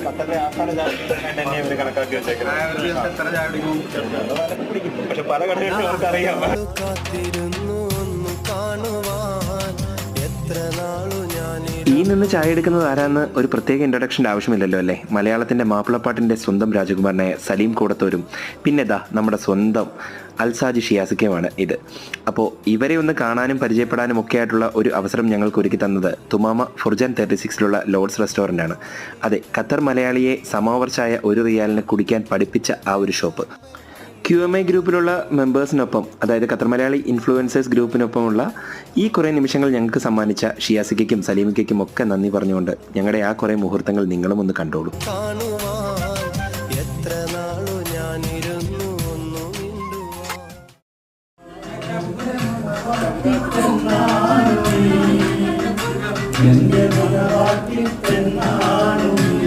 ഖത്തറിലെ ആസ്ഥാന ചായയായിട്ട് തന്നെ ഇവർ കണക്കാക്കി വെച്ചേക്കുന്നത്. പക്ഷെ പല കടകളിലും അവർക്കറിയാം. ഈ നിന്ന് ചായ എടുക്കുന്നത് ആരാന്ന് ഒരു പ്രത്യേക ഇൻട്രൊഡക്ഷൻ്റെ ആവശ്യമില്ലല്ലോ അല്ലേ. മലയാളത്തിൻ്റെ മാപ്പിളപ്പാട്ടിൻ്റെ സ്വന്തം രാജകുമാരനായ സലീം കൂടത്തൂരും പിന്നെ നമ്മുടെ സ്വന്തം അൽസാജി ഷിയാസിക്കയുമാണ് ഇത്. അപ്പോൾ ഇവരെ ഒന്ന് കാണാനും പരിചയപ്പെടാനും ഒക്കെ ആയിട്ടുള്ള ഒരു അവസരം ഞങ്ങൾക്ക് ഒരുക്കി തന്നത് തുമാമ ഫുർജാൻ 36 ലോഡ്സ് റെസ്റ്റോറൻ്റ് ആണ്. അതെ, ഖത്തർ മലയാളിയെ സമോവർ ചായ 1 റിയാലിന് കുടിക്കാൻ പഠിപ്പിച്ച ആ ഒരു ഷോപ്പ്. QMI ഗ്രൂപ്പിലുള്ള മെമ്പേഴ്സിനൊപ്പം, അതായത് ഖത്തർ മലയാളി ഇൻഫ്ലുവൻസേഴ്സ് ഗ്രൂപ്പിനൊപ്പമുള്ള ഈ കുറേ നിമിഷങ്ങൾ ഞങ്ങൾക്ക് സമ്മാനിച്ച ഷിയാസിക്കയ്ക്കും സലീമിക്കയ്ക്കും ഒക്കെ നന്ദി പറഞ്ഞുകൊണ്ട് ഞങ്ങളുടെ ആ കുറേ മുഹൂർത്തങ്ങൾ നിങ്ങളും ഒന്ന് കണ്ടോളൂ.